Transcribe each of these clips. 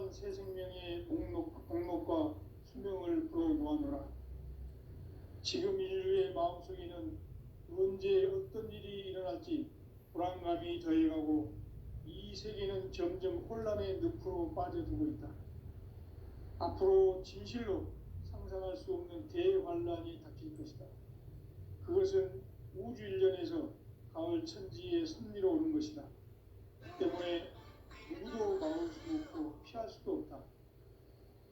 무한한 새 생명의 목록과 수명을 불어놓아노라. 지금 인류의 마음속에는 언제 어떤 일이 일어날지 불안감이 더해가고 이 세계는 점점 혼란의 늪으로 빠져들고 있다. 앞으로 진실로 상상할 수 없는 대환란이 닥칠 것이다. 그것은 우주 일련에서 가을 천지의 섭리로 오는 것이다. 때문에 누구도 막을 수 없고 피할 수도 없다.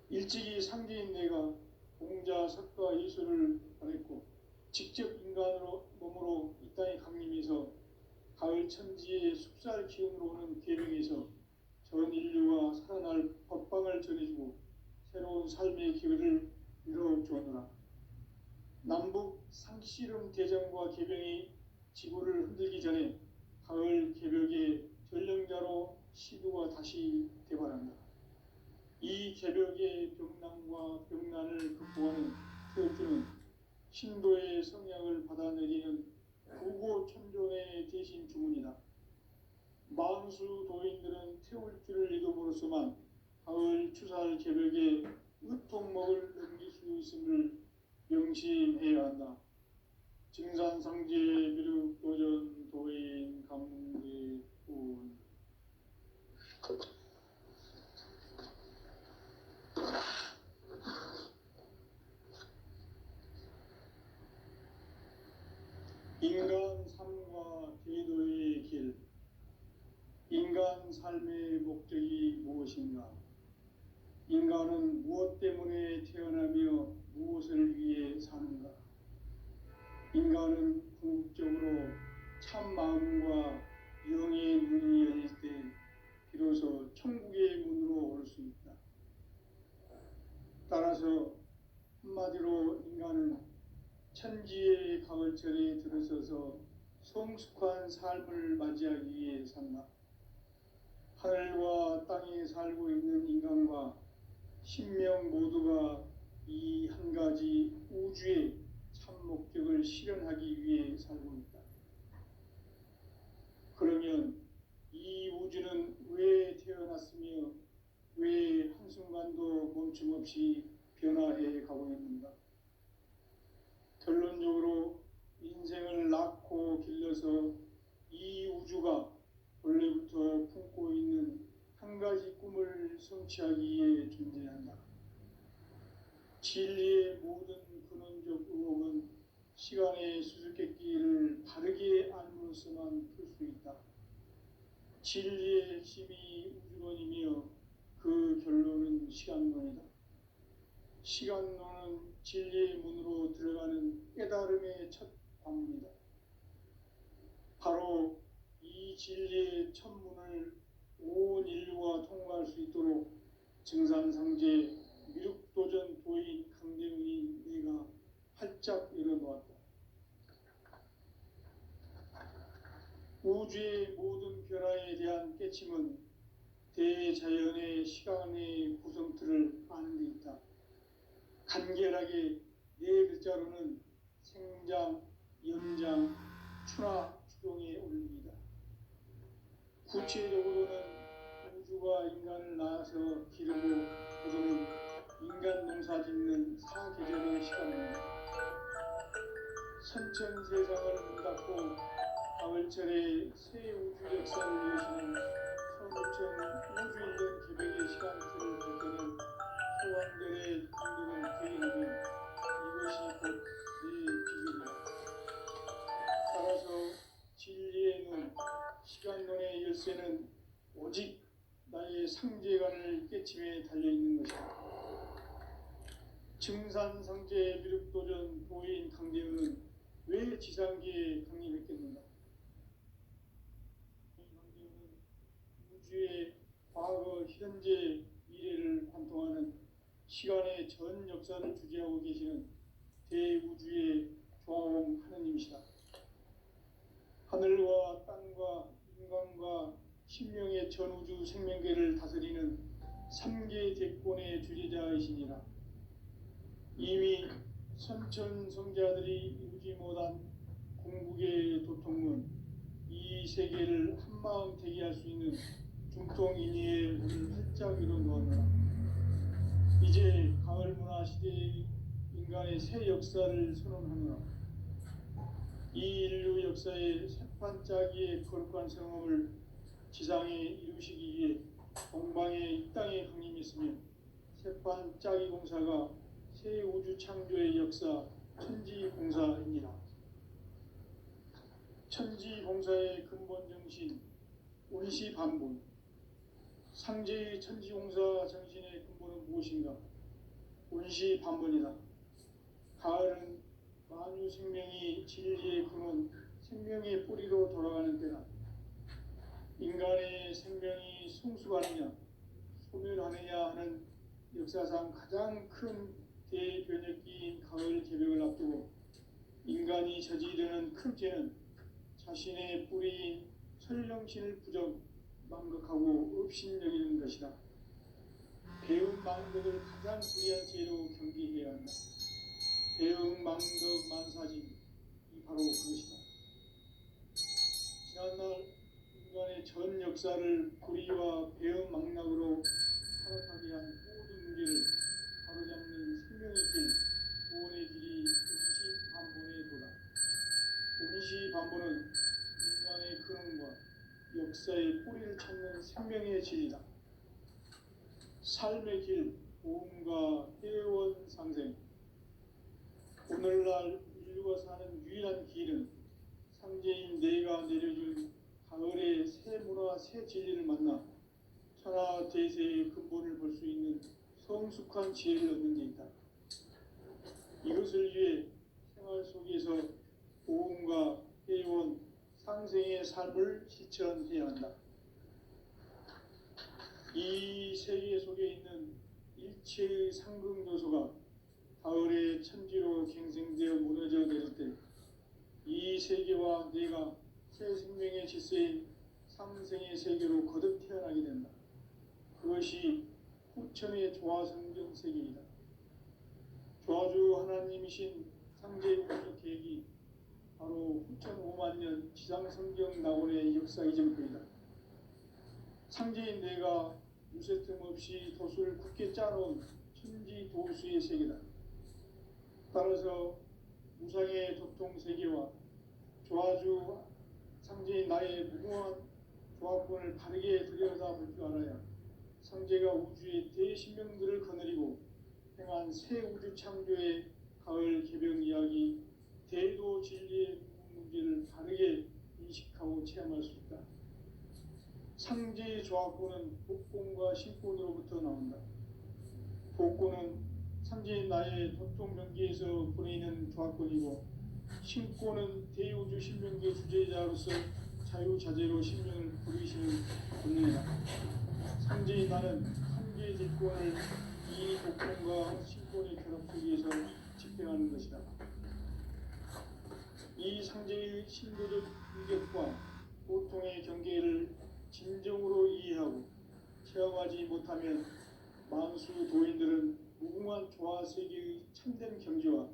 일찍이 상제인 내가 공자, 석가, 예수를 보냈고 직접 인간으로 몸으로 이 땅에 강림해서 가을 천지의 숲살 기운으로 오는 계명에서 전 인류가 살아날 법방을 전해주고 새로운 삶의 기회를 이뤄주었노라. 남북 상씨름 대전과 개병이 지구를 흔들기 전에 가을 개벽의 전령자로 시도가 다시 대발한다. 이 개벽의 병난과 병난을 극복하는 태극기는 신도의 성향을 받아내리는 구고천존의 대신 주문이다. 만수 도인들은 태울 줄을 이름으로서만 가을 추살 개벽의 으통목을 넘길 수 있음을 명심해야 한다. 증산상제 미륵 도전 도인 감대군. 인간 삶과 궤도의 길. 인간 삶의 목적이 무엇인가? 인간은 무엇 때문에 태어나며 무엇을 위해 사는가? 인간은 궁극적으로 참 마음과 영의 문이 열릴 때 비로소 천국의 문으로 올 수 있다. 따라서 한마디로 인간은 천지의 가을철에 들어서서 성숙한 삶을 맞이하기 위해 산다. 하늘과 땅에 살고 있는 인간과 신명 모두가 이 한 가지 우주의 참 목적을 실현하기 위해 살고 있다. 그러면 이 우주는 왜 태어났으며 왜 한순간도 멈춤없이 변화해 가고 있는가? 결론적으로 인생을 낳고 길러서 이 우주가 원래부터 품고 있는 한 가지 꿈을 성취하기 위해 존재한다. 진리의 모든 근원적 의혹은 시간의 수수께끼를 바르게 알므로서만 풀 수 있다. 진리의 핵심이 우주론이며 그 결론은 시간론이다. 시간론은 진리의 문으로 들어가는 깨달음의 첫 관문이다. 바로 이 진리의 첫 문을 온 인류가 통과할 수 있도록 증산상제 미륵도전 도인 강대훈이 내가 활짝 열어놓았다. 우주의 모든 변화에 대한 깨침은 대자연의 시간의 구성틀을 아는 데 있다. 간결하게 네 글자로는 생장, 연장, 추나 추동의 원리이다. 구체적으로는 우주가 인간을 낳아서 기르고 거두는 인간 농사 짓는 사계절의 시간입니다. 선천 세상을 문 닫고 가을철에 새 우주 역사를 여시는 서구천 우주 일년 개벽의 시간틀을 볼 때는 소왕들의 감동을 기회하면 이것이 곧 내 비결이다. 따라서 진리의 눈, 시간론의 열쇠는 오직 나의 상제관을 깨침에 달려있는 것이다. 증산상제 미륵도전 도인 강대훈은 왜 지상계에 강림했겠는가? 강대훈은 우주의 과거, 현재, 미래를 관통하는 시간의 전 역사를 주재하고 계시는 대우주의 조화홍 하느님이시다. 하늘과 땅과 인간과 신명의 전우주 생명계를 다스리는 삼계 대권의 주제자이시니라. 이미 선천성자들이 이루지 못한 궁극의 도통문, 이 세계를 한마음 되게 할 수 있는 중통인의의 문을 활짝 열어놓았노라. 이제 가을 문화 시대의 인간의 새 역사를 선언하노라. 이 인류 역사의 새판짜기의 거룩한 성험을 지상에 이루시기 위해 동방에 이 땅에 강림했으며 새판짜기 공사가 새 우주 창조의 역사 천지공사입니다. 천지공사의 근본 정신 운시반본. 상제의 천지공사 정신의 근본은 무엇인가? 운시반본이다. 가을은 만유 생명이 진리의 근원, 생명의 뿌리로 돌아가는 때다. 인간의 생명이 성숙하느냐, 소멸하느냐 하는 역사상 가장 큰 대변혁기인 가을 개벽을 앞두고 인간이 저지르는 큰 죄는 자신의 뿌리인 설령신을 부정, 망각하고 업신여기는 것이다. 배움 망덕을 가장 불의한 죄로 경계해야 한다. 배움 망덕 만사진, 이 바로 그것이다. 지난날 인간의 전 역사를 불의와 배움 망락으로 타락하게 한 모든 문제를 바로잡는 생명의 길, 구원의 길이 운시반본의 도다. 운시반본은 인간의 근원과 역사의 뿌리를 찾는 생명의 진리다. 삶의 길, 보험과 회원 상생. 오늘날 인류가 사는 유일한 길은 상제인 내가 내려준 가을의 새 문화, 새 진리를 만나 천하 대세의 근본을 볼 수 있는 성숙한 지혜를 얻는 데 있다. 이것을 위해 생활 속에서 보험과 회원, 상생의 삶을 실천해야 한다. 이 세계 속에 있는 일체의 상승요소가 가을의 천지로 갱생되어 무너져 내릴 때 이 세계와 내가 새 생명의 질서인 상생의 세계로 거듭 태어나게 된다. 그것이 후천의 조화성경 세계이다. 조화주 하나님이신 상제의 우주 계획이 바로 후천 5만 년 지상성경 낙원의 역사 이전부이다. 상제인 내가 무쇠 틈 없이 도수를 굳게 짜놓은 천지 도수의 세계다. 따라서 무상의 도통 세계와 조화주 상제인 나의 무궁한 조화권을 바르게 들여다볼 줄 알아야 상제가 우주의 대신명들을 거느리고 행한 새 우주 창조의 가을 개벽 이야기, 대도 진리의 문제를 바르게 인식하고 체험할 수 있다. 상제의 조화권은 복권과 신권으로부터 나온다. 복권은 상제인 나의 도통 명기에서 보내는 조화권이고, 신권은 대우주 신명기의 주제자로서 자유자재로 신명을 부르시는 권능이다. 상제인 나는 상제의 대권을 이 복권과 신권의 결합 속에서 집행하는 것이다. 이 상제의 신도적 인격과 보통의 경계를 진정으로 이해하고 체험하지 못하면 만수 도인들은 무궁한 조화 세계의 참된 경지와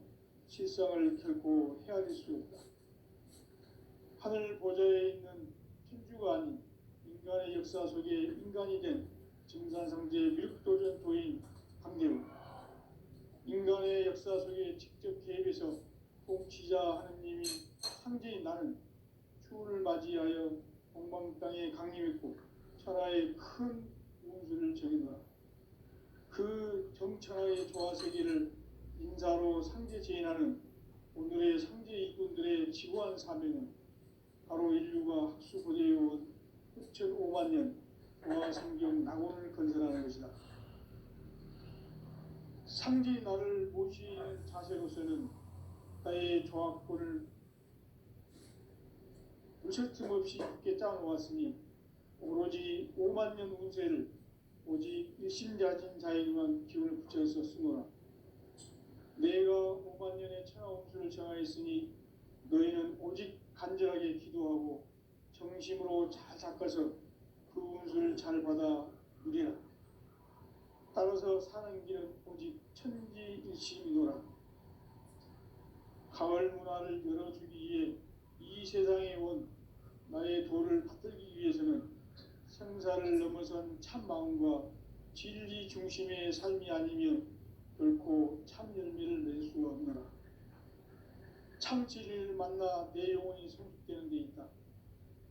실상을 결코 헤아릴 수 없다. 하늘 보좌에 있는 천주가 아닌 인간의 역사 속에 인간이 된 증산상제 밀도전 도인 강대우, 인간의 역사 속에 직접 개입해서 통치자 하느님인 상제인 나는 추운을 맞이하여 동방 땅에 강림했고 천하의 큰 운수를 정해놓아 그 정천하의 조화 세계를 인사로 상제 제인하는 오늘의 상제 일꾼들의 지구한 사명은 바로 인류가 학수고대해온 후천 5만 년 조화 성경 낙원을 건설하는 것이다. 상제 나를 모시는 자세로서는 나의 조화권을 무쇠 틈 없이 굳게 짜놓았으니 오로지 5만 년 운세를 오직 일심자진 자에게만 기운을 붙여서 쓰노라. 내가 5만 년의 천하 운수를 정하였으니 너희는 오직 간절하게 기도하고 정심으로 잘 닦아서 그 운수를 잘 받아 누리라. 따라서 사는 길은 오직 천지일심이노라. 가을 문화를 열어주기 위해 이 세상에 온 나의 도를 받들기 위해서는 생사를 넘어선 참 마음과 진리 중심의 삶이 아니면 결코 참 열매를 맺을 수가 없노라. 참 진리를 만나 내 영혼이 성숙되는 데 있다.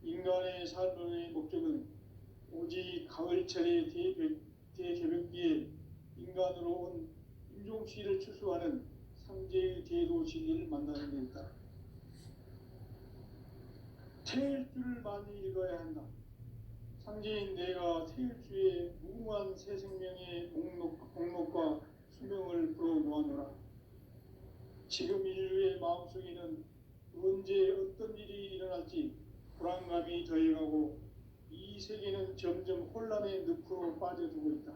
인간의 삶의 목적은 오직 가을철의 대개벽기에 인간으로 온 임종시를 추수하는 상제의 대도 진리를 만나는 데 있다. 태일주를 많이 읽어야 한다. 상제인 내가 태일주의 무궁한 새 생명의 목록과 수명을 풀어놓아노라. 지금 인류의 마음속에는 언제 어떤 일이 일어날지 불안감이 더해가고 이 세계는 점점 혼란의 늪으로 빠져들고 있다.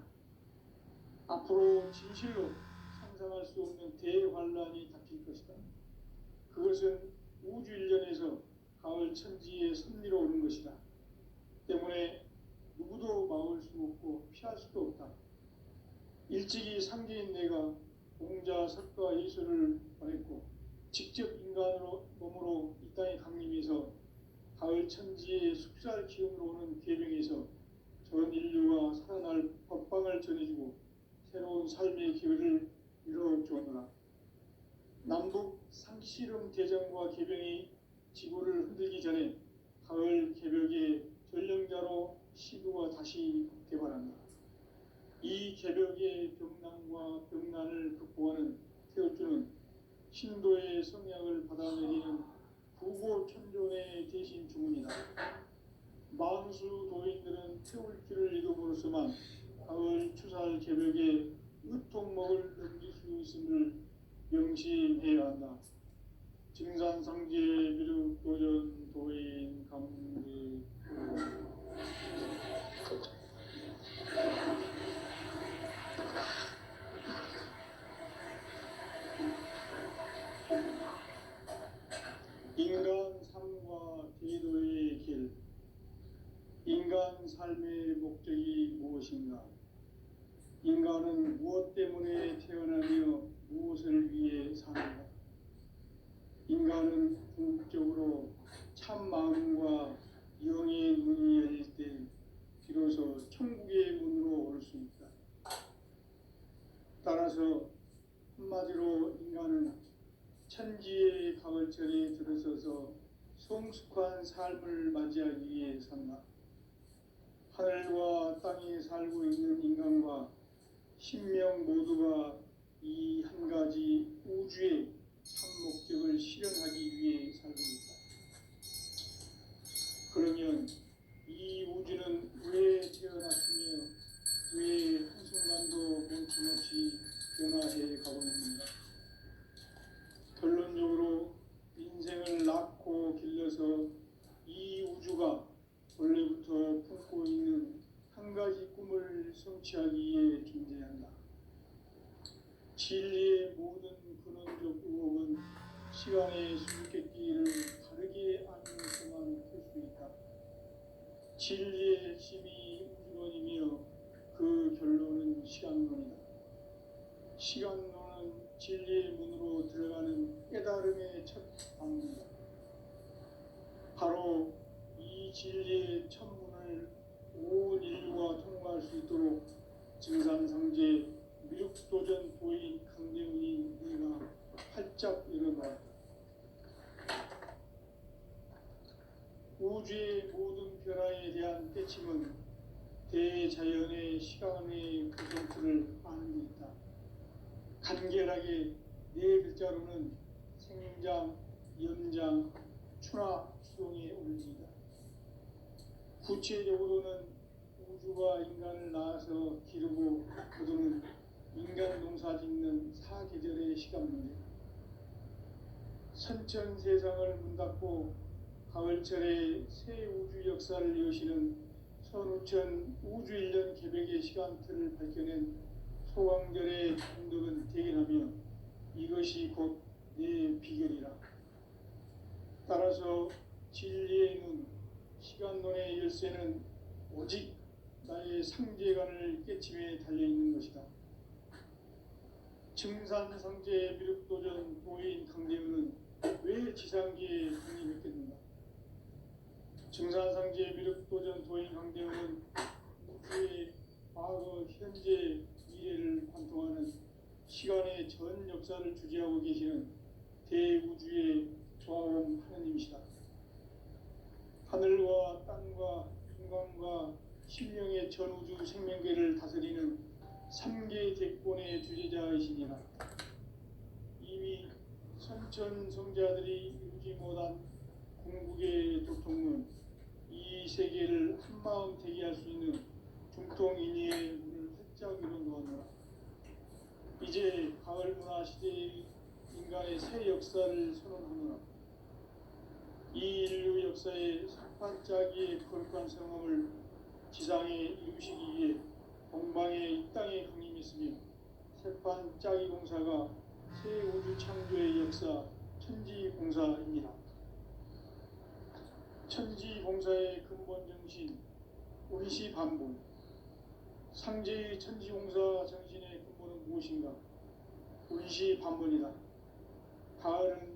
앞으로 진실로 상상할 수 없는 대환란이 닥칠 것이다. 그것은 우주 일련에서 가을 천지의 섭리로 오는 것이다. 때문에 누구도 막을 수 없고 피할 수도 없다. 일찍이 상제인 내가 공자, 석가, 예수를 보냈고 직접 인간으로 몸으로 이 땅에 강림해서 가을 천지의 숙살 기운으로 오는 계명에서 전 인류가 살아날 법방을 전해주고 새로운 삶의 기회를 이뤄주었노라. 남북 상씨름 대전과 계병이 지구를 흔들기 전에 가을 개벽의 전령자로 시구가 다시 개발한다. 이 개벽의 병난과 병난을 극복하는 태울주는 신도의 성약을 받아내리는 부고천존의 대신 주문이다. 만수 도인들은 태울주를 읽음으로써만 가을 추살 개벽의 으통목을 넘길 수 있음을 명심해야 한다. 증산상제 비륵 도전 도인 감리 인간 삶과 대도의 길. 인간 삶의 목적이 무엇인가? 인간은 무엇 때문에 태어나며 무엇을 위해 사는가? 인간은 궁극적으로 참 마음과 영의 문이 열릴 때 비로소 천국의 문으로 올 수 있다. 따라서 한마디로 인간은 천지의 가을철에 들어서서 성숙한 삶을 맞이하기 위해 산다. 하늘과 땅에 살고 있는 인간과 신명 모두가 이 한 가지 우주의 참 목적을 실현하기 위해 살고 있다. 그러면 이 우주는 왜 태어났으며 왜 한순간도 멈춤없이 변화해 가고 있는가? 결론적으로 인생을 낳고 길러서 이 우주가 원래부터 품고 있는 한 가지 꿈을 성취하기 위해 존재한다. 진리의 모든 근원적 의혹은 시간의 수수께끼를 바르게 알면서만 풀 수 있다. 진리의 핵심이 우주론이며 그 결론은 시간론이다. 시간론은 진리의 문으로 들어가는 깨달음의 첫 방문이다. 바로 이 진리의 천문을 온 인류가 통과할 수 있도록 증산상제 미륵도전 도인 강대훈이 네가 활짝 열어놓았다. 우주의 모든 변화에 대한 때침은 대자연의 시간의 구성틀을 아는 데 있다. 간결하게 네 글자로는 생장, 연장, 추나 추동의 원리이다. 구체적으로는 우주가 인간을 낳아서 기르고 거두는 인간 농사 짓는 사계절의 시간문이다. 선천 세상을 문 닫고 가을철에 새 우주 역사를 여시는 선우천 우주일년 개벽의 시간틀을 밝혀낸 소강절의 감독은 대견하며 이것이 곧 내 비결이라. 따라서 진리의 눈, 시간론의 열쇠는 오직 나의 상제관을 깨침에 달려있는 것이다. 증산상제 미륵도전 도인 강대훈은 왜 지상계에 강림했겠는가? 증산상제 미륵도전 도인 강대원은 우주의 과거, 현재, 미래를 관통하는 시간의 전 역사를 주재하고 계시는 대우주의 조화원 하느님이시다. 하늘과 땅과 인간과 신령의 전우주 생명계를 다스리는 삼계 대권의 주재자이시니라. 이미 선천성자들이 이루지 못한 궁극의 도통은 이 세계를 한마음 되게 할 수 있는 중통인의의 문을 활짝 열어놓았노라. 이제 가을 문화 시대의 인간의 새 역사를 선언하노라. 이 인류 역사의 산판짜기의 거룩한 성함을 지상에 이루시기 위해 동방의 이 땅에 강림했으며 새판짜기 공사가 새 우주 창조의 역사 천지공사입니다. 천지공사의 근본 정신 운시반본. 상제의 천지공사 정신의 근본은 무엇인가? 운시반본이다. 가을은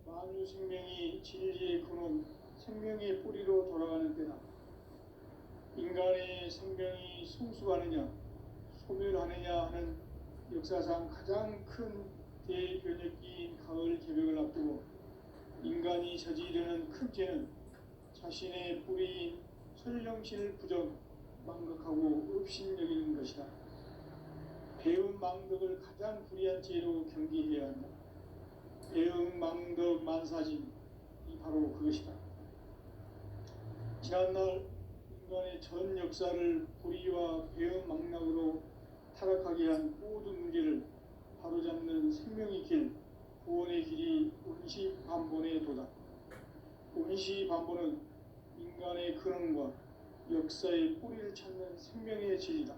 만유 생명이 진리의 근원, 생명의 뿌리로 돌아가는 때다. 인간의 생명이 성숙하느냐, 소멸하느냐 하는 역사상 가장 큰 대변혁기인 가을 개벽을 앞두고 인간이 저지르는 큰 죄는 자신의 뿌리인 설령신을 부정, 망각하고 업신여기는 것이다. 배운 망덕을 가장 불의한 죄로 경계해야 한다. 배은 망덕 만사진이 바로 그것이다. 지난날 인간의 전 역사를 불의와 배은 망락으로 타락하게 한 모든 문제를 바로잡는 생명의 길, 구원의 길이 운시반본의 도다. 운시반본은 인간의 근원과 역사의 뿌리를 찾는 생명의 진리다.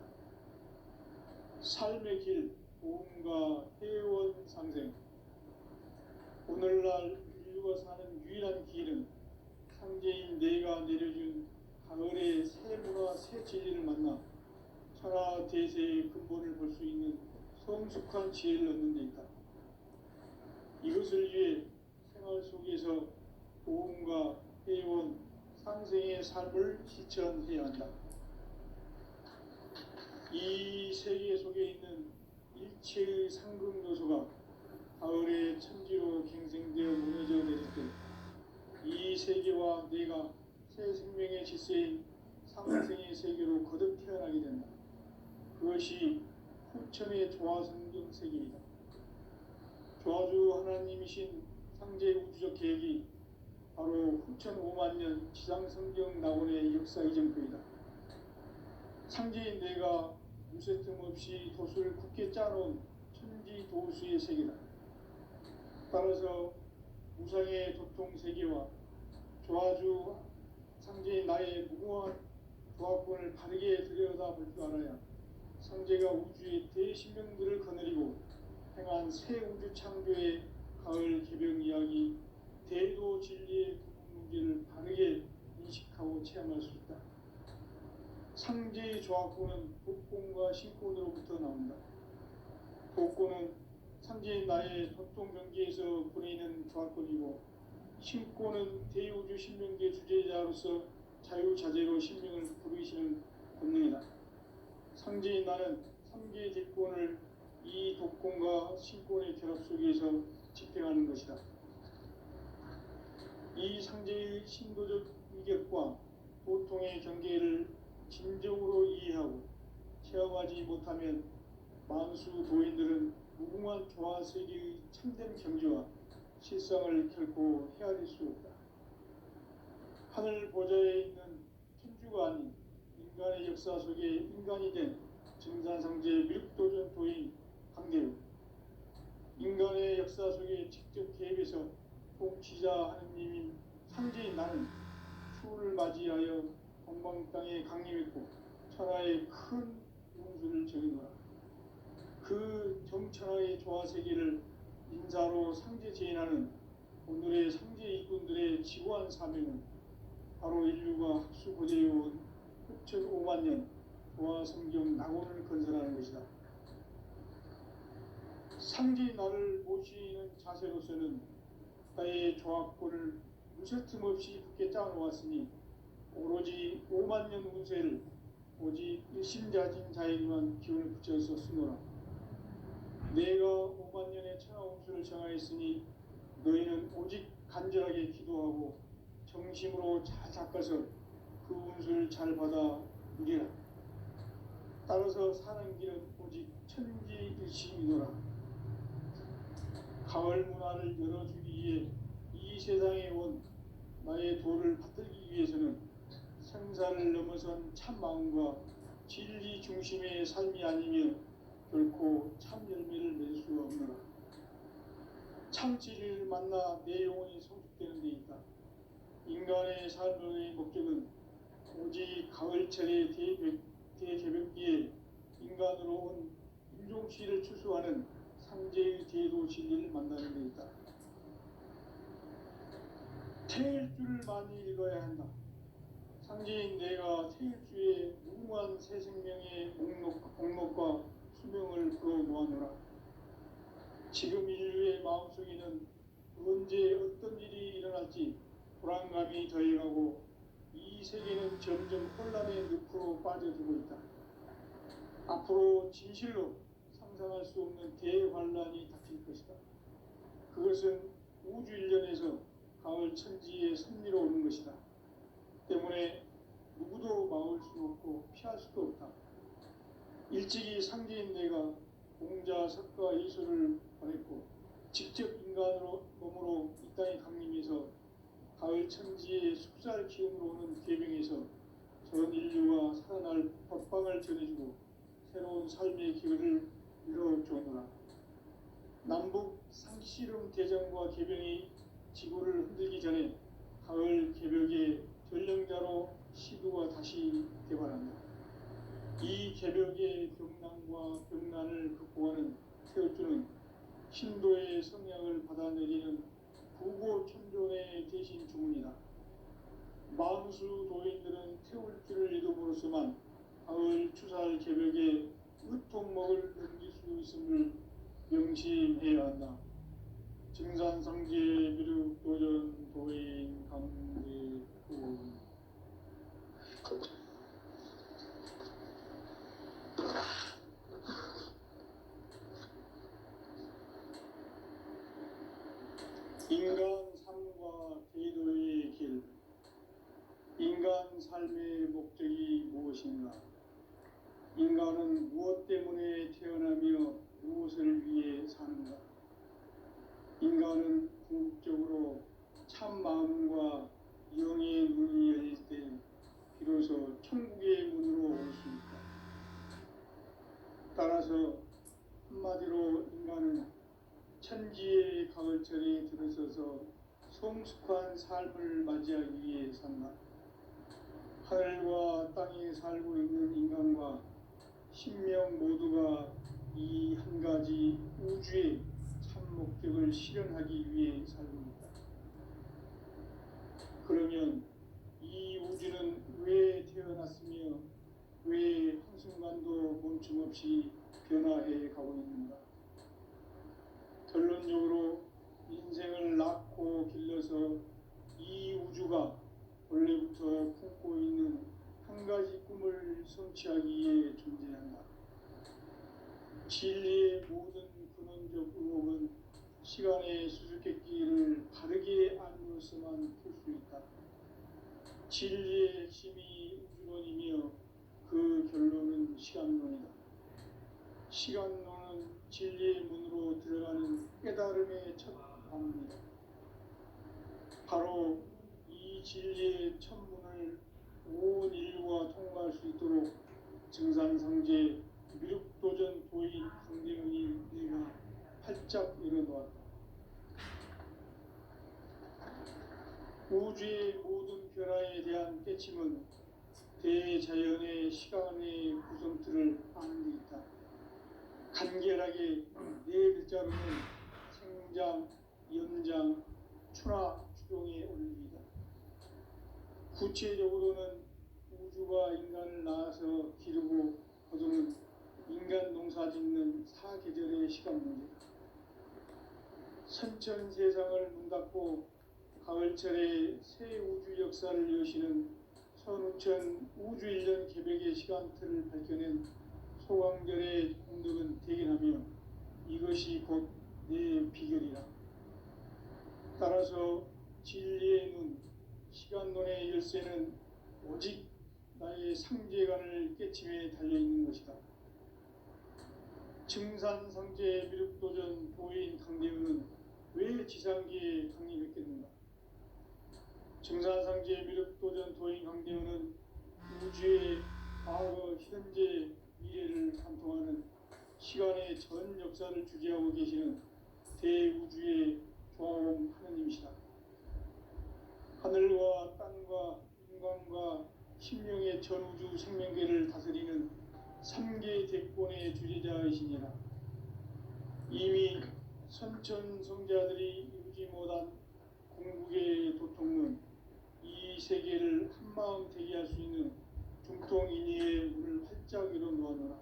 삶의 길, 보험과 회원 상생. 오늘날 인류가 사는 유일한 길은 상제인 내가 내려준 가을의 새 문화, 새 진리를 만나 천하 대세의 근본을 볼 수 있는 성숙한 지혜를 얻는 데 있다. 이것을 위해 생활 속에서 보험과 회원, 상생의 삶을 실천해야 한다. 이 세계 속에 있는 일체의 상급 요소가 가을의 천지로 갱생되어 무너져 내릴 때 이 세계와 내가 새 생명의 질서인 상생의 세계로 거듭 태어나게 된다. 그것이 후천의 조화성경 세계이다. 조화주 하나님이신 상제 우주적 계획이 바로 후천 5만 년 지상성경 낙원의 역사 이정표이다. 상제인 내가 무쇠틈 없이 도수를 굳게 짜놓은 천지도수의 세계다. 따라서 무상의 도통 세계와 조화주 상제인 나의 무궁한 조화권을 바르게 들여다볼 줄 알아야 상제가 우주의 대신명들을 거느리고 행한 새 우주 창조의 가을 개벽 이야기, 대도 진리의 근본 문제를 바르게 인식하고 체험할 수 있다. 상제의 조화권은 복권과 신권으로부터 나온다. 복권은 상제인 나의 도통 경계에서 보내는 조화권이고, 신권은 대우주 신명계 주제자로서 자유자재로 신명을 부르시는 권능이다. 상제인 나는 3개의 대권을 이 독권과 신권의 결합 속에서 집행하는 것이다. 이 상제의 신도적 위격과 보통의 경계를 진정으로 이해하고 체험하지 못하면 만수 도인들은 무궁한 조화세계의 참된 경지와 실상을 결코 헤아릴 수 없다. 하늘 보좌에 있는 천주가 아닌 인간의 역사 속에 인간이 된 증산상제 미륵도전 도인 강대우, 인간의 역사 속에 직접 개입해서 통치자 하느님인 상제인 나는 추를 맞이하여 동방 땅에 강림했고 천하의 큰 용수를 정해놓아 그 정천하의 조화세계를 인사로 상제 제인하는 오늘의 상제 일꾼들의 지고한 사명은 바로 인류가 학수고대해온 후천 5만 년 조화성경 낙원을 건설하는 것이다. 상제인 나를 모시는 자세로서는 나의 조화권을 무쇠틈 없이 굳게 짜놓았으니 오로지 5만 년 운세를 오직 일심자진 자에게만 기운을 붙여서 쓰노라. 내가 5만 년의 천하 운수를 정하였으니 너희는 오직 간절하게 기도하고 정심으로 잘 닦아서 그 운수를 잘 받아 누리라. 따라서 사는 길은 오직 천지일심이노라. 가을 문화를 열어주기 위해 이 세상에 온 나의 도를 받들기 위해서는 생사를 넘어선 참 마음과 진리 중심의 삶이 아니면 결코 참 열매를 맺을 수 없노라. 참 진리를 만나 내 영혼이 성숙되는 데 있다. 인간의 삶의 목적은 오직 가을철의 대개벽기에 인간으로 온 인종씨를 추수하는 상제의 대도 진리를 만나는 데 있다. 태일주를 많이 읽어야 한다. 상제인 내가 태일주의 무궁한 새 생명의 목록과 수명을 풀어놓아노라. 지금 인류의 마음속에는 언제 어떤 일이 일어날지 불안감이 더해가고 이 세계는 점점 혼란의 늪으로 빠져들고 있다. 앞으로 진실로 상상할 수 없는 대환란이 닥칠 것이다. 그것은 우주 일련에서 가을 천지의 섭리로 오는 것이다. 때문에 누구도 막을 수 없고 피할 수도 없다. 일찍이 상제인 내가 공자, 석가, 예수를 보냈고 직접 인간으로 몸으로 이 땅에 강림해서 가을 천지의 숲살 기운으로 오는 계명에서 전 인류가 살아날 법방을 전해주고 새로운 삶의 기회를 이뤄주노라. 남북 상씨름 대전과 계병이 지구를 흔들기 전에 가을 개벽의 전령자로 시도가 다시 개발한다. 이 개벽의 병난과 병난을 극복하는 태울주는 신도의 성향을 받아내리는 부고천존의 대신 주문이다. 만수 도인들은 태울주를 이름으로서만 가을 추살 개벽의 으통목을 넘길 수 있음을 명심해야 한다. 증산상제 미륵 도전 도인 강대군. 인간 삶과 대도의 길. 인간 삶의 목적이 무엇인가? 인간은 무엇 때문에 태어나며 무엇을 위해 사는가? 인간은 궁극적으로 참 마음과 영의 문이 열릴 때 비로소 천국의 문으로 올 수 있다. 따라서 한마디로 인간은 천지의 가을철에 들어서서 성숙한 삶을 맞이하기 위해 산다. 하늘과 땅에 살고 있는 인간과 신명 모두가 이 한 가지 우주의 참 목적을 실현하기 위해 살고 있다. 그러면 이 우주는 왜 태어났으며 왜 한순간도 멈춤없이 변화해 가고 있는가? 결론적으로 인생을 낳고 길러서 이 우주가 원래부터 품고 있는 한 가지 꿈을 성취하기 위해 존재한다. 진리의 모든 근원적 의혹은 시간의 수수께끼를 바르게 알면서만 풀 수 있다. 진리의 핵심이 우주론이며 그 결론은 시간론이다. 시간론은 진리의 문으로 들어가는 깨달음의 첫 방문이다. 바로 이 진리의 첫 문을 온 인류가 통과할 수 있도록 증산상제 미륵도전 도인 강대문이 내가 활짝 열어놓았다. 우주의 모든 변화에 대한 깨침은 대자연의 시간의 구성틀을 아는 데 있다. 간결하게 네 글자로는 생장, 연장, 추나 추동의 원리이다. 구체적으로는 우주가 인간을 낳아서 기르고 거두는 인간 농사 짓는 사계절의 시간 문제다. 선천 세상을 문 닫고 가을철에 새 우주 역사를 여시는 선우천 우주일년 개벽의 시간틀을 밝혀낸 소강절의 공덕은 대견하며 이것이 곧 내 비결이라. 따라서 진리의 눈, 시간론의 열쇠는 오직 나의 상제관을 깨침에 달려있는 것이다. 증산상제 미륵도전 도인 강대우는 왜 지상기에 강림했겠는가? 증산상제 미륵도전 도인 강대우는 우주의 과거, 현재, 미래를 관통하는 시간의 전 역사를 주재하고 계시는 대우주의 조화음 하느님이시다. 하늘과 땅과 인간과 신명의 전우주 생명계를 다스리는 3개 대권의 주재자이시니라. 이미 선천성자들이 이루지 못한 공국의 도통론, 이 세계를 한마음 되게 할 수 있는 중통인의의 문을 활짝 열어 놓았노라.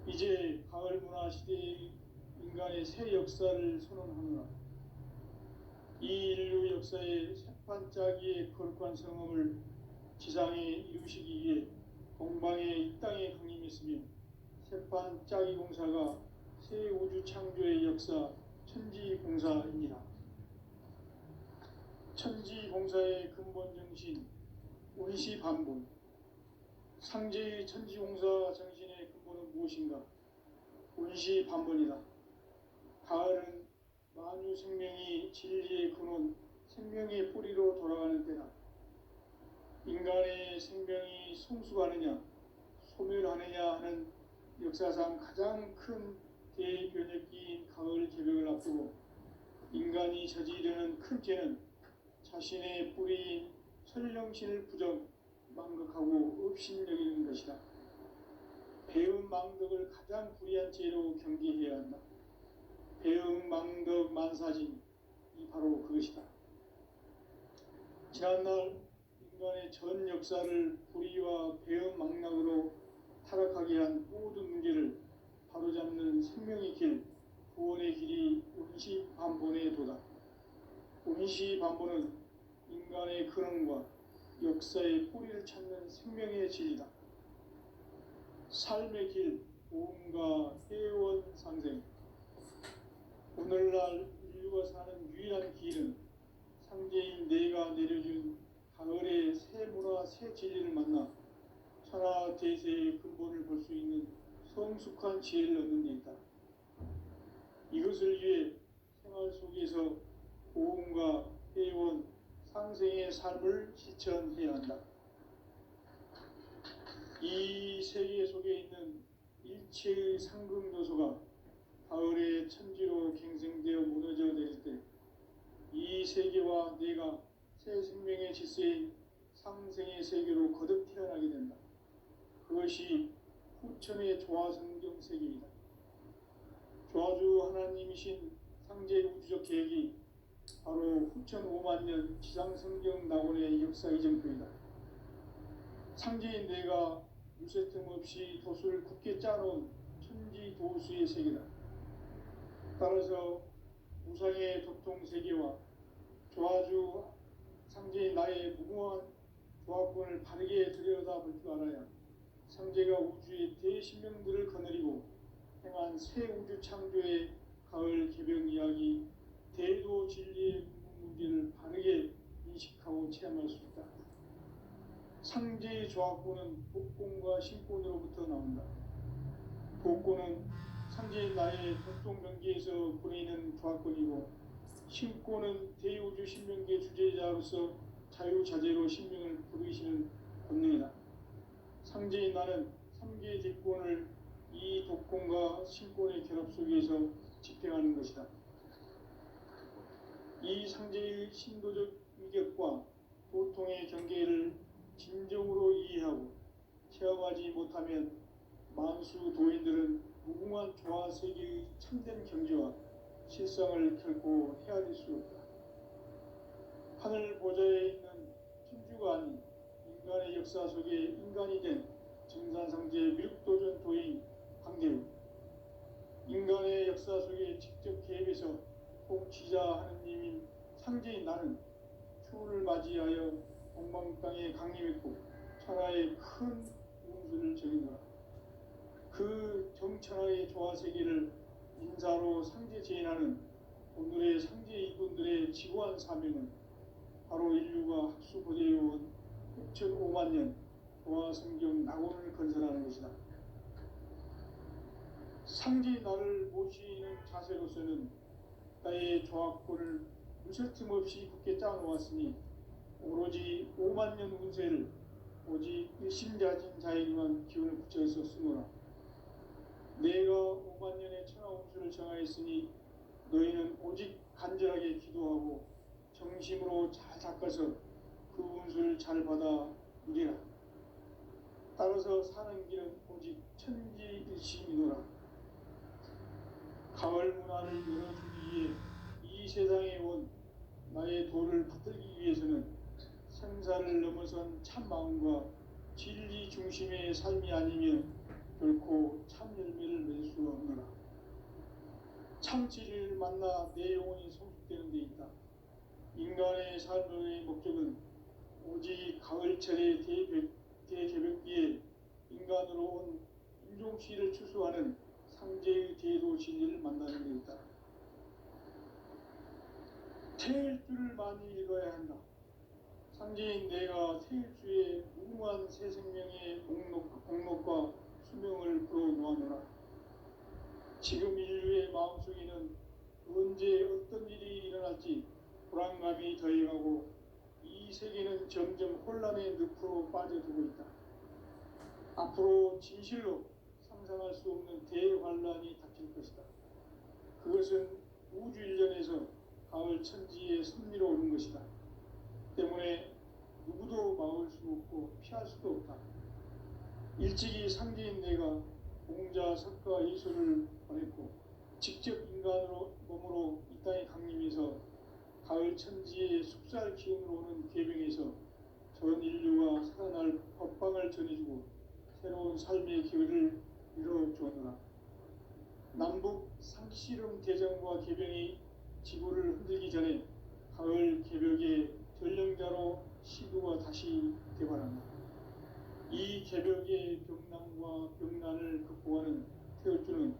이제 가을 문화 시대의 인간의 새 역사를 선언하노라. 이 인류 역사의 새판짜기의 거룩한 성험을 지상에 이루시기 위해 공방의 이 땅에 강림했으며 새판짜기 공사가 새 우주 창조의 역사 천지공사입니다. 천지공사의 근본 정신 운시반본. 상제의 천지공사 정신의 근본은 무엇인가? 운시반본이다. 가을은 만유 생명이 진리의 근원, 생명의 뿌리로 돌아가는 때다. 인간의 생명이 성숙하느냐, 소멸하느냐 하는 역사상 가장 큰 대변혁기인 가을 개벽을 앞두고 인간이 저지르는 큰 죄는 자신의 뿌리인 설령신을 부정, 망극하고 업신여기는 것이다. 배음 망덕을 가장 불의한 죄로 경계해야 한다. 배음 망덕 만사진이 바로 그것이다. 지난날 인간의 전 역사를 불의와 배음 망락으로 타락하게 한 모든 문제를 바로잡는 생명의 길, 구원의 길이 운시반본의 도다. 운시반본은 인간의 근원과 역사의 뿌리를 찾는 생명의 진리다. 삶의 길, 보험과 회원 상생. 오늘날 인류가 사는 유일한 길은 상제인 내가 내려준 가을의 새 문화, 새 진리를 만나 천하 대세의 근본을 볼 수 있는 성숙한 지혜를 얻는 데 있다. 이것을 위해 생활 속에서 보험과 회원, 상생의 삶을 실천해야 한다. 이 세계 속에 있는 일체의 상금요소가 가을의 천지로 갱생되어 무너져 내릴 때 이 세계와 내가 새 생명의 질서인 상생의 세계로 거듭 태어나게 된다. 그것이 후천의 조화성경 세계이다. 조화주 하나님이신 상제 우주적 계획이 바로 후천 5만 년 지상성경 낙원의 역사 이정표이다. 상제인 내가 유세 틈 없이 도수를 굳게 짜놓은 천지도수의 세계다. 따라서 우상의 도통세계와 조화주 상제인 나의 무궁한 조화권을 바르게 들여다볼 줄 알아야 상제가 우주의 대신명들을 거느리고 행한 새 우주 창조의 가을 개벽 이야기, 대도 진리의 궁극 문제를 바르게 인식하고 체험할 수 있다. 상제의 조화권은 복권과 신권으로부터 나온다. 복권은 상제인 나의 도통경계에서 보내는 조화권이고, 신권은 대우주 신명계 주제자로서 자유자재로 신명을 부르시는 본능이다. 상제인 나는 3개의 대권을 이 독권과 신권의 결합 속에서 집행하는 것이다. 이 상제의 신도적 위격과 도통의 경계를 진정으로 이해하고 체험하지 못하면 만수 도인들은 무궁한 조화 세계의 참된 경지와 실상을 결코 헤아릴 수 없다. 하늘 보좌에 있는 천주가 아닌 인간의 역사 속에 인간이 된 증산상제 미륵도전 도인 강대우. 인간의 역사 속에 직접 개입해서 통치자 하느님인 상제인 나는 추운을 맞이하여 동방 땅에 강림했고 천하의 큰 운수를 정해노라. 그 정천하의 조화세계를 인자로 상제 제인하는 오늘의 상제 이군들의 지구한 사명은 바로 인류가 학수 고대해온 6,5만 년 조화성경 낙원을 건설하는 것이다. 상제 나를 모시는 자세로서는 나의 조합권을 무설틈 없이 굳게 짜놓았으니 오로지 5만 년 운세를 오직 일심자진 자에게만 기운을 붙여서 쓰노라. 내가 5만 년의 천하 운수를 정하였으니 너희는 오직 간절하게 기도하고 정심으로 잘 닦아서 그 운수를 잘 받아 누리라. 따라서 사는 길은 오직 천지일심이노라. 가을 문화를 열어주기 위해 이 세상에 온 나의 도를 붙들기 위해서는 생사를 넘어선 참마음과 진리 중심의 삶이 아니면 결코 참 열매를 맺을 수 없노라. 참 진리를 만나 내 영혼이 성숙되는 데 있다. 인간의 삶의 목적은 오직 가을철의 대개벽기에 인간으로 온 인종시를 추수하는 상제의 대도 진리를 만나는 데 있다. 태일주를 많이 읽어야 한다. 상제인 내가 태일주의 무궁한 새 생명의 목록과 수명을 풀어놓아노라. 지금 인류의 마음속에는 언제 어떤 일이 일어날지 불안감이 더해가고 이 세계는 점점 혼란의 늪으로 빠져들고 있다. 앞으로 진실로 상상할 수 없는 대환란이 닥칠 것이다. 그것은 우주 일련에서 가을 천지의 섭리로 오는 것이다. 때문에 누구도 막을 수 없고 피할 수도 없다. 일찍이 상제인 내가 공자, 석가, 이수를 보냈고 직접 인간으로 몸으로 이 땅에 강림해서 가을 천지의 숙살 기운으로 오는 계명에서 전 인류가 살아날 법방을 전해주고 새로운 삶의 기회를 이뤄주었노라. 남북 상씨름 대전과 계병이 지구를 흔들기 전에 가을 개벽의 전령자로 시구가 다시 되관한다. 이 개벽의 병난과 병난을 극복하는 태울주는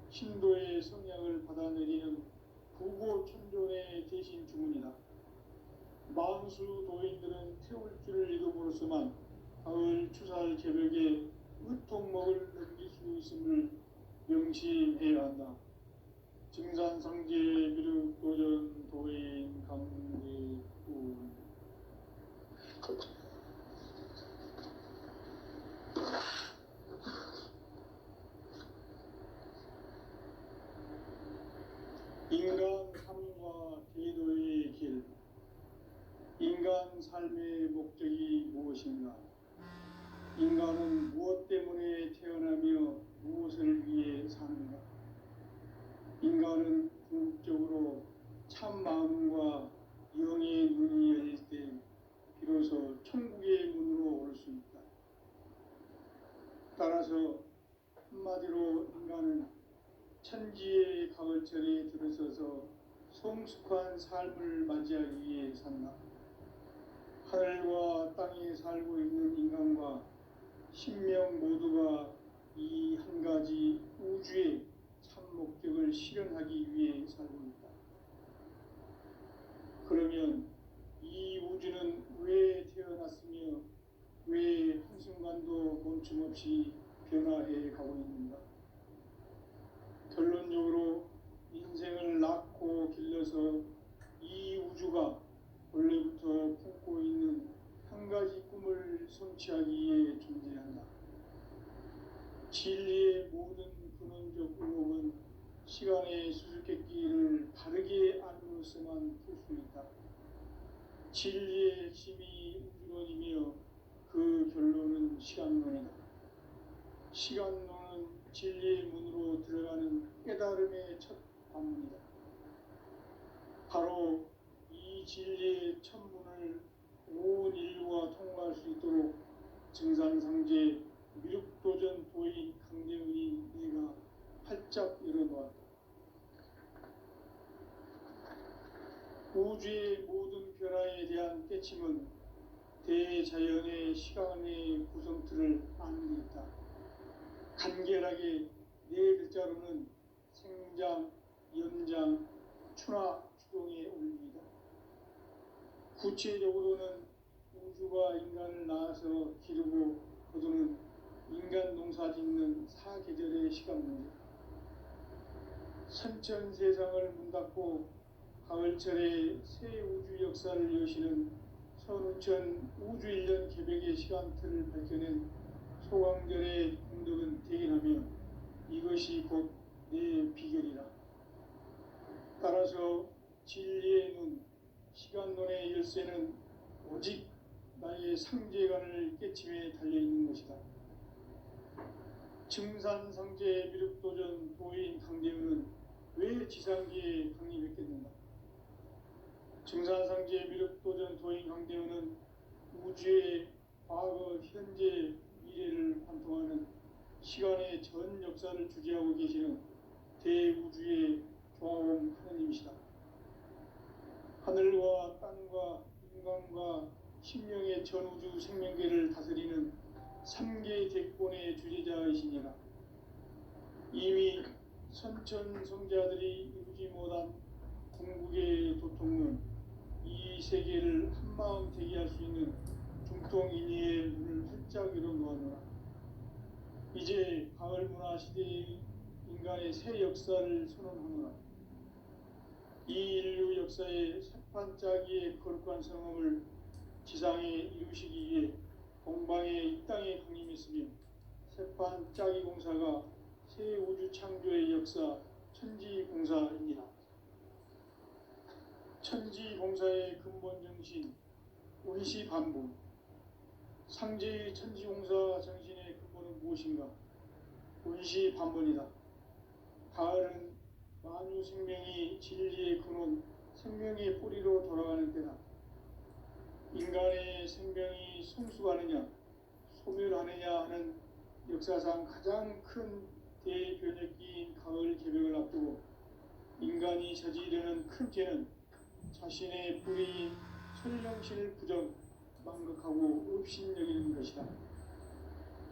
신도의 성약을 받아내리는 부고천존의 대신 주문이다. 만수 도인들은 태울주를 읽음으로써만 가을 추살 개벽의 으통목을 넘길 수 있음을 명심해야 한다. 증산상제 미륵 도전 도인 강대군. 인간 삶과 제도의 길. 인간 삶의 목적이 무엇인가? 인간은 무엇 때문에 태어나며 무엇을 위해 사는가? 인간은 궁극적으로 참 마음과 영의 눈이 열릴 때 비로소 천국의 문으로 올 수 있다. 따라서 한마디로 인간은 천지의 가을철에 들어서서 성숙한 삶을 맞이하기 위해 산다. 하늘과 땅에 살고 있는 인간과 신명 모두가 이 한 가지 우주의 참 목적을 실현하기 위해 살고 있다. 그러면 이 우주는 왜 태어났으며 왜 한순간도 멈춤없이 변화해 가고 있는가? 결론적으로 인생을 낳고 길러서 이 우주가 원래부터 품고 있는 한 가지 꿈을 성취하기 위해 존재한다. 진리의 모든 근원적 의혹은 시간의 수수께끼를 바르게 알므로서만 풀 수 있다. 진리의 핵심이 우주론이며 그 결론은 시간론이다. 시간론은 진리의 문으로 들어가는 깨달음의 첫 관문이다. 바로 이 진리의 첫 문을 온 인류가 통과할 수 있도록 증산상제 미륵도전 도인 강대훈이 내가 활짝 열어놓았다. 우주의 모든 변화에 대한 깨침은 대자연의 시간의 구성틀을 아는 데 있다. 간결하게 네 글자로는 생장, 연장, 추나 추동에 올립니다. 구체적으로는 우주가 인간을 낳아서 기르고 거두는 인간 농사 짓는 사계절의 시간 문제, 선천 세상을 문닫고 가을철에 새 우주 역사를 여시는 선우천 우주 1년 개백의 시간틀을 밝혀낸 소강절의 공덕은 대견하며 이것이 곧 내 비결이라. 따라서 진리의 눈, 시간론의 열쇠는 오직 나의 상제관을 깨침에 달려있는 것이다. 증산상제 미륵도전 도인 강대우는 왜 지상기에 강림했겠는가? 증산상제 미륵도전 도인 강대우는 우주의 과거, 현재, 미래를 관통하는 시간의 전 역사를 주재하고 계시는 대우주의 조화원 하느님이시다. 하늘과 땅과 인간과 신명의 전우주 생명계를 다스리는 3개 대권의 주제자이시니라. 이미 선천성자들이 이루지 못한 궁극의 도통론, 이 세계를 한마음 되게 할 수 있는 중통인의의 눈을 활짝 열어 놓았노라. 이제 가을 문화 시대의 인간의 새 역사를 선언하노라. 이 인류 역사의 새판짜기의 거룩한 성험을 지상에 이루시기 위해 동방에 이 땅에 강림했으며 새판짜기 공사가 새 우주 창조의 역사 천지공사입니다. 천지공사의 근본 정신 원시반복, 상제의 천지공사 정신의 근본은 무엇인가? 원시반복이다. 가을은 만유 생명이 진리의 근원, 생명의 뿌리로 돌아가는 때다. 인간의 생명이 성숙하느냐, 소멸하느냐 하는 역사상 가장 큰 대변혁기인 가을 개벽을 앞두고 인간이 저지르는 큰 죄는 자신의 뿌리인 설령신을 부정, 망각하고 업신여기는 것이다.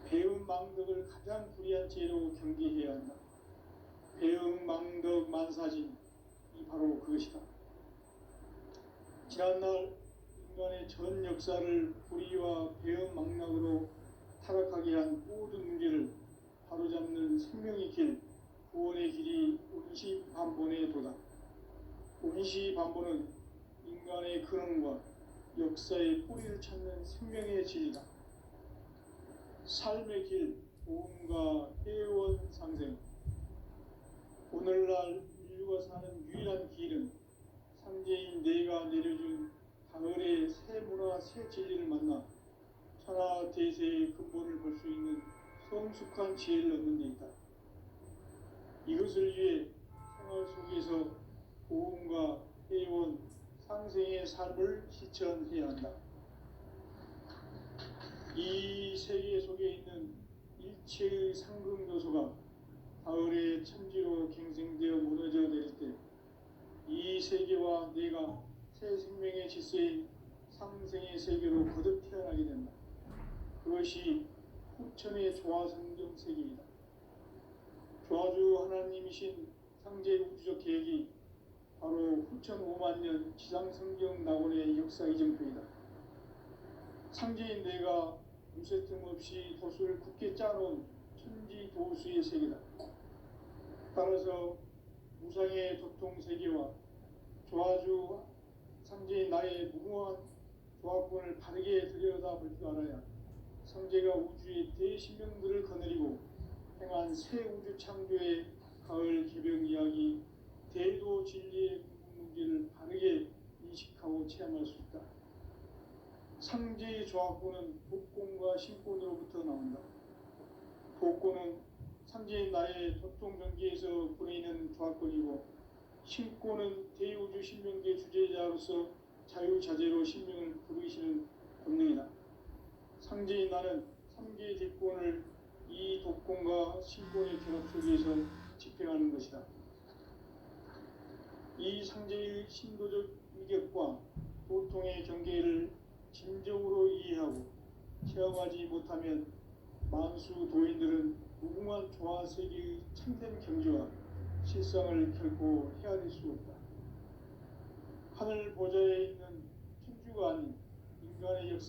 배움 망덕을 가장 불의한 죄로 경계해야 한다. 배움 망덕 만사진이 바로 그것이다. 지난날 인간의 전 역사를 불의와 배움 망락으로 타락하게 한 모든 문제를 바로잡는 생명의 길, 구원의 길이 원시반본의 도다. 원시반본은 인간의 근원과 역사의 뿌리를 찾는 생명의 진리다. 삶의 길, 보험과 회원 상생. 오늘날 인류가 사는 유일한 길은 상제인 내가 내려준 가을의 새 문화, 새 진리를 만나 천하 대세의 근본을 볼 수 있는 성숙한 지혜를 얻는 데 있다. 이것을 위해 생활 속에서 보험과 회원, 상생의 삶을 실천해야 한다. 이 세계 속에 있는 일체의 상금 요소가 가을의 천지로 갱생되어 무너져 내릴 때 이 세계와 내가 새 생명의 질서인 상생의 세계로 거듭 태어나게 된다. 그것이 후천의 조화성경 세계이다. 조화주 하나님이신 상제 우주적 계획이 바로 후천 5만 년 지상성경 낙원의 역사 이정표이다. 상제인 내가 무쇠 틈 없이 도수를 굳게 짜놓은 천지 도수의 세계다. 따라서 무상의 도통 세계와 조화주 상제인 나의 무궁한 조화권을 바르게 들여다볼 줄 알아야 상제가 우주의 대신명들을 거느리고 행한 새 우주 창조의 가을 개벽 이야기, 대도 진리의 궁극 문제를 바르게 인식하고 체험할 수 있다. 상제의 조화권은 복권과 신권으로부터 나온다. 복권은 상제인 나의 도통 전기에서 보내는 조화권이고, 신권은 대우주 신명계 주제자로서 자유자재로 신명을 부르시는 권능이다. 상제인 나는 3개의 대권을 이 독권과 신권의 결합 속에서 집행하는 것이다. 이 상제의 신도적 위격과 도통의 경계를 진정으로 이해하고 체험하지 못하면 만수 도인들은 무궁한 조화세계의 참된 경지와 실상을 결코 헤아릴 수 없다. 하늘 보좌에 있는 천주가 아닌 인간의 역사